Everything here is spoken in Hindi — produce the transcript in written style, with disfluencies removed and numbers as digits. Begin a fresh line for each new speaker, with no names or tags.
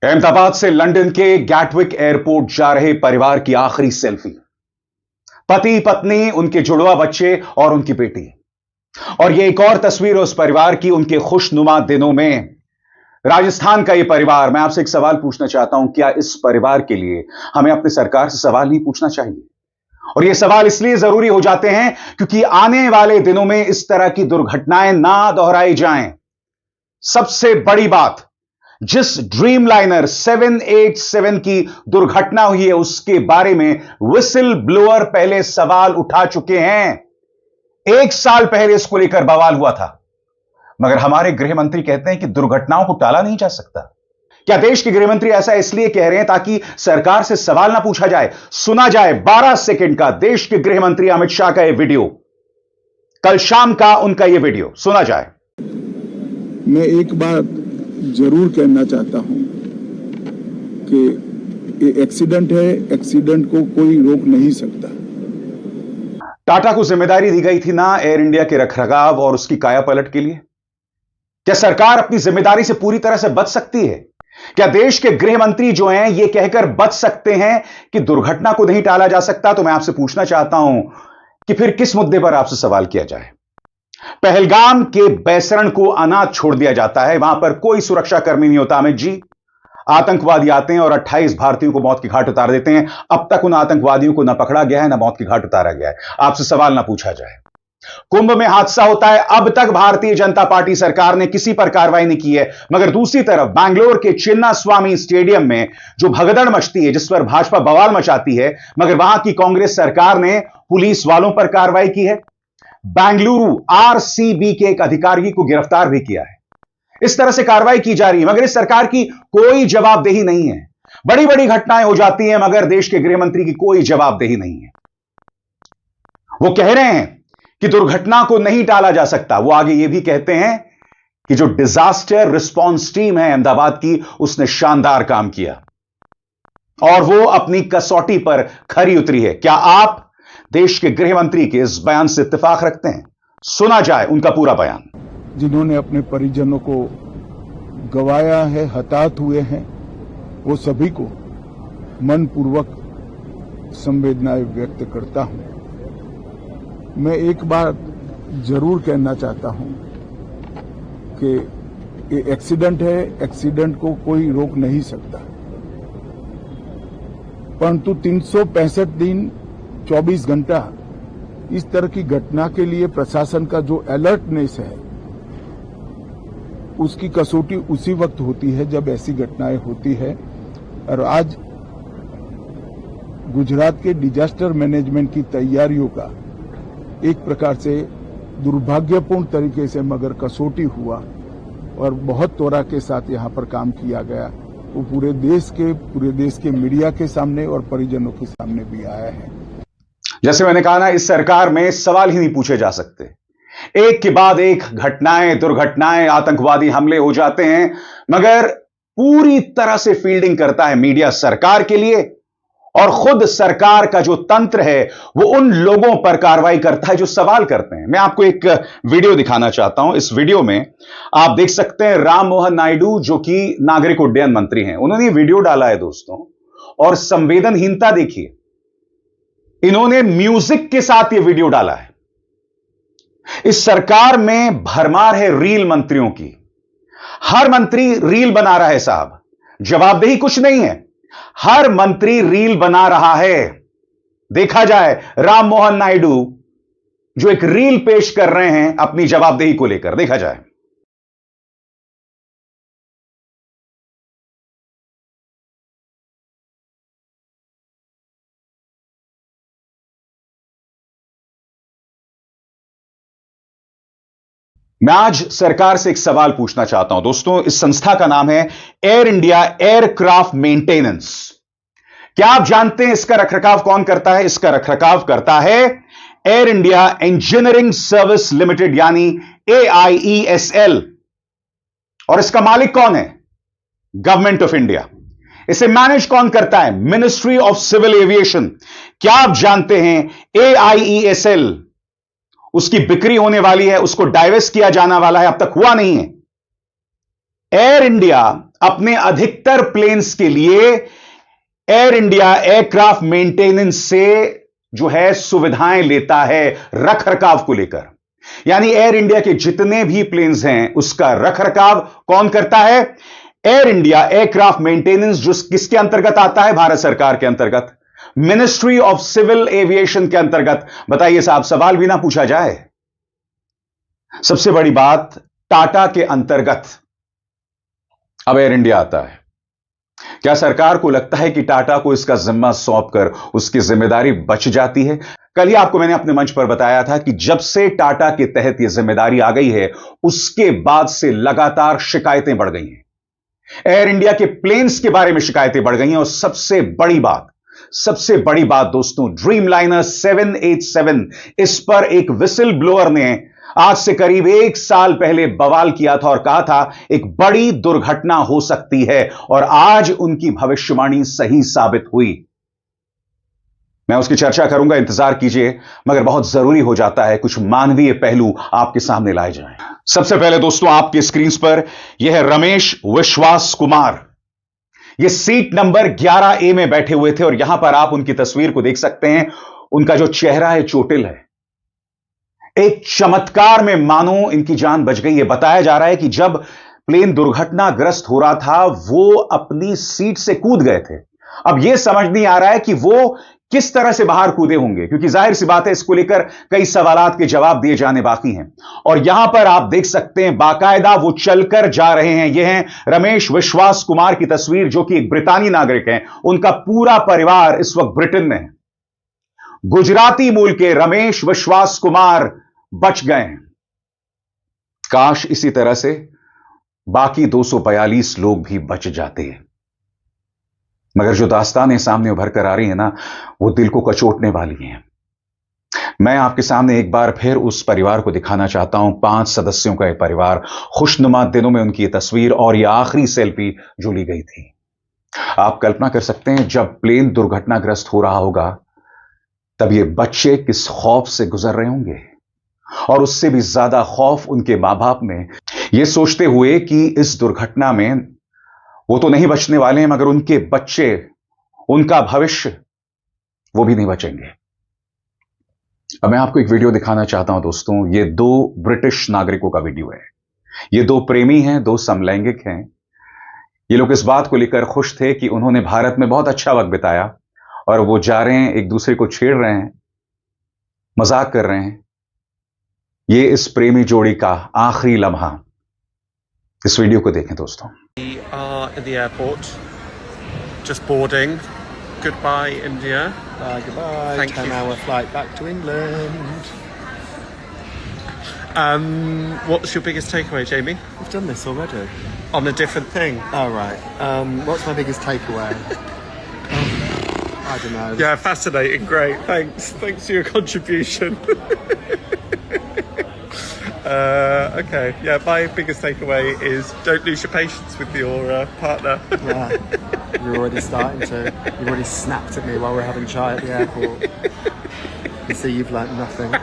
अहमदाबाद से लंदन के गैटविक एयरपोर्ट जा रहे परिवार की आखिरी सेल्फी। पति पत्नी, उनके जुड़वा बच्चे और उनकी बेटी। और यह एक और तस्वीर उस परिवार की उनके खुशनुमा दिनों में। राजस्थान का यह परिवार। मैं आपसे एक सवाल पूछना चाहता हूं, क्या इस परिवार के लिए हमें अपनी सरकार से सवाल नहीं पूछना चाहिए? और यह सवाल इसलिए जरूरी हो जाते हैं क्योंकि आने वाले दिनों में इस तरह की दुर्घटनाएं ना दोहराई जाएं। सबसे बड़ी बात, जिस ड्रीमलाइनर 787 की दुर्घटना हुई है उसके बारे में विसिल ब्लोअर पहले सवाल उठा चुके हैं। 1 साल पहले इसको लेकर बवाल हुआ था, मगर हमारे गृह मंत्री कहते हैं कि दुर्घटनाओं को टाला नहीं जा सकता। क्या देश के गृह मंत्री ऐसा इसलिए कह रहे हैं ताकि सरकार से सवाल ना पूछा जाए? सुना जाए 12 सेकंड का देश के गृह मंत्री अमित शाह का यह वीडियो, कल शाम का उनका यह वीडियो सुना जाए।
मैं एक बात जरूर कहना चाहता हूं कि ये एक्सीडेंट है, एक्सीडेंट को कोई रोक नहीं सकता।
टाटा को जिम्मेदारी दी गई थी ना एयर इंडिया के रखरखाव और उसकी कायापलट के लिए। क्या सरकार अपनी जिम्मेदारी से पूरी तरह से बच सकती है? क्या देश के गृह मंत्री जो हैं यह कहकर बच सकते हैं कि दुर्घटना को नहीं टाला जा सकता? तो मैं आपसे पूछना चाहता हूं कि फिर किस मुद्दे पर आपसे सवाल किया जाए? पहलगाम के बैसरण को अनाथ छोड़ दिया जाता है, वहां पर कोई सुरक्षा कर्मी नहीं होता। अमित जी, आतंकवादी आते हैं और 28 भारतीयों को मौत के घाट उतार देते हैं। अब तक उन आतंकवादियों को ना पकड़ा गया है, ना मौत के घाट उतारा गया है। आपसे सवाल ना पूछा जाए। कुंभ में हादसा होता है, अब तक भारतीय जनता पार्टी सरकार ने किसी पर कार्रवाई नहीं की है। मगर दूसरी तरफ बैंगलोर के चिन्ना स्वामी स्टेडियम में जो भगदड़ मचती है, जिस पर भाजपा बवाल मचाती है, मगर वहां की कांग्रेस सरकार ने पुलिस वालों पर कार्रवाई की है। बेंगलुरु आरसीबी के एक अधिकारी को गिरफ्तार भी किया है। इस तरह से कार्रवाई की जा रही है, मगर इस सरकार की कोई जवाबदेही नहीं है। बड़ी बड़ी घटनाएं हो जाती हैं, मगर देश के गृह मंत्री की कोई जवाबदेही नहीं है। वो कह रहे हैं कि दुर्घटना को नहीं टाला जा सकता। वो आगे ये भी कहते हैं कि जो डिजास्टर रिस्पांस टीम है अहमदाबाद की, उसने शानदार काम किया और वो अपनी कसौटी पर खरी उतरी है। क्या आप देश के गृह मंत्री के इस बयान से इत्तेफाक रखते हैं? सुना जाए उनका पूरा बयान।
जिन्होंने अपने परिजनों को गंवाया है, हताहत हुए हैं, वो सभी को मनपूर्वक संवेदनाएं व्यक्त करता हूं। मैं एक बात जरूर कहना चाहता हूं कि ये एक्सीडेंट है, एक्सीडेंट को कोई रोक नहीं सकता, परंतु 365 दिन 24 घंटा इस तरह की घटना के लिए प्रशासन का जो अलर्टनेस है, उसकी कसौटी उसी वक्त होती है जब ऐसी घटनाएं होती है। और आज गुजरात के डिजास्टर मैनेजमेंट की तैयारियों का एक प्रकार से दुर्भाग्यपूर्ण तरीके से मगर कसौटी हुआ और बहुत त्वरा के साथ यहां पर काम किया गया, वो पूरे देश के मीडिया के सामने और परिजनों के सामने भी आया है।
जैसे मैंने कहा ना, इस सरकार में सवाल ही नहीं पूछे जा सकते। एक के बाद एक घटनाएं, दुर्घटनाएं, आतंकवादी हमले हो जाते हैं, मगर पूरी तरह से फील्डिंग करता है मीडिया सरकार के लिए। और खुद सरकार का जो तंत्र है वो उन लोगों पर कार्रवाई करता है जो सवाल करते हैं। मैं आपको एक वीडियो दिखाना चाहता हूं। इस वीडियो में आप देख सकते हैं राम मोहन नायडू, जो कि नागरिक उड्डयन मंत्री हैं, उन्होंने वीडियो डाला है दोस्तों। और संवेदनहीनता देखिए, इन्होंने म्यूजिक के साथ यह वीडियो डाला है। इस सरकार में भरमार है रील मंत्रियों की। हर मंत्री रील बना रहा है साहब, जवाबदेही कुछ नहीं है। हर मंत्री रील बना रहा है। देखा जाए राम मोहन नायडू जो एक रील पेश कर रहे हैं अपनी जवाबदेही को लेकर, देखा जाए। मैं आज सरकार से एक सवाल पूछना चाहता हूं दोस्तों। इस संस्था का नाम है एयर इंडिया एयरक्राफ्ट मेंटेनेंस। क्या आप जानते हैं इसका रखरखाव कौन करता है? इसका रखरखाव करता है Air India Engineering Service Limited, यानी AIESL। और इसका मालिक कौन है? Government of India. इसे मैनेज कौन करता है? Ministry of Civil Aviation. क्या आप जानते हैं AIESL, उसकी बिक्री होने वाली है, उसको डाइवेस्ट किया जाने वाला है, अब तक हुआ नहीं है। एयर इंडिया अपने अधिकतर प्लेन्स के लिए एयर इंडिया एयरक्राफ्ट मेंटेनेंस से जो है सुविधाएं लेता है रखरखाव को लेकर। यानी एयर इंडिया के जितने भी प्लेन्स हैं उसका रखरखाव कौन करता है? एयर इंडिया एयरक्राफ्ट मेंटेनेंस, जो किसके अंतर्गत आता है? भारत सरकार के अंतर्गत, मिनिस्ट्री ऑफ सिविल एविएशन के अंतर्गत। बताइए साहब, सवाल भी ना पूछा जाए। सबसे बड़ी बात, टाटा के अंतर्गत अब एयर इंडिया आता है। क्या सरकार को लगता है कि टाटा को इसका जिम्मा सौंपकर उसकी जिम्मेदारी बच जाती है? कल ही आपको मैंने अपने मंच पर बताया था कि जब से टाटा के तहत यह जिम्मेदारी आ गई है उसके बाद से लगातार शिकायतें बढ़ गई हैं। एयर इंडिया के प्लेन्स के बारे में शिकायतें बढ़ गई हैं। और सबसे बड़ी बात दोस्तों, ड्रीमलाइनर 787, इस पर एक विसिल ब्लोअर ने आज से करीब 1 साल पहले बवाल किया था और कहा था एक बड़ी दुर्घटना हो सकती है, और आज उनकी भविष्यवाणी सही साबित हुई। मैं उसकी चर्चा करूंगा, इंतजार कीजिए, मगर बहुत जरूरी हो जाता है कुछ मानवीय पहलू आपके सामने लाए जाएं। सबसे पहले दोस्तों, आपके स्क्रीन पर यह है रमेश विश्वास कुमार। यह सीट नंबर 11A में बैठे हुए थे और यहां पर आप उनकी तस्वीर को देख सकते हैं। उनका जो चेहरा है चोटिल है। एक चमत्कार में मानो इनकी जान बच गई है। बताया जा रहा है कि जब प्लेन दुर्घटनाग्रस्त हो रहा था वो अपनी सीट से कूद गए थे। अब यह समझ नहीं आ रहा है कि वो किस तरह से बाहर कूदे होंगे, क्योंकि जाहिर सी बात है इसको लेकर कई सवालात के जवाब दिए जाने बाकी हैं। और यहां पर आप देख सकते हैं बाकायदा वो चलकर जा रहे हैं। यह है रमेश विश्वास कुमार की तस्वीर, जो कि एक ब्रितानी नागरिक हैं। उनका पूरा परिवार इस वक्त ब्रिटेन में है। गुजराती मूल के रमेश विश्वास कुमार बच गए हैं। काश इसी तरह से बाकी 242 लोग भी बच जाते हैं, मगर जो दास्तानें सामने उभर कर आ रही हैं ना, वो दिल को कचोटने वाली हैं। मैं आपके सामने एक बार फिर उस परिवार को दिखाना चाहता हूं, 5 सदस्यों का एक परिवार, खुशनुमा दिनों में उनकी ये तस्वीर और ये आखिरी सेल्फी जो ली गई थी। आप कल्पना कर सकते हैं जब प्लेन दुर्घटनाग्रस्त हो रहा होगा तब ये बच्चे किस खौफ से गुजर रहे होंगे, और उससे भी ज्यादा खौफ उनके मां बाप में, यह सोचते हुए कि इस दुर्घटना में वो तो नहीं बचने वाले हैं, मगर उनके बच्चे, उनका भविष्य, वो भी नहीं बचेंगे। अब मैं आपको एक वीडियो दिखाना चाहता हूं दोस्तों। ये 2 ब्रिटिश नागरिकों का वीडियो है। ये 2 प्रेमी हैं, 2 समलैंगिक हैं। ये लोग इस बात को लेकर खुश थे कि उन्होंने भारत में बहुत अच्छा वक्त बिताया, और वो जा रहे हैं, एक दूसरे को छेड़ रहे हैं, मजाक कर रहे हैं। ये इस प्रेमी जोड़ी का आखिरी लम्हा। इस वीडियो को देखें दोस्तों।
We are at the airport, just boarding. Goodbye, India.
Goodbye.
Thank
10-hour flight back to England.
What's your biggest takeaway, Jamie?
We've done this already.
On a different thing.
Oh, right. What's my biggest takeaway? I don't know.
Yeah, fascinating. Great. Thanks for your contribution. Okay. Yeah, my biggest takeaway is don't lose your patience with your partner.
Yeah. You're already starting to. You've already snapped at me while we're having chai at the airport. You see, you've learnt nothing.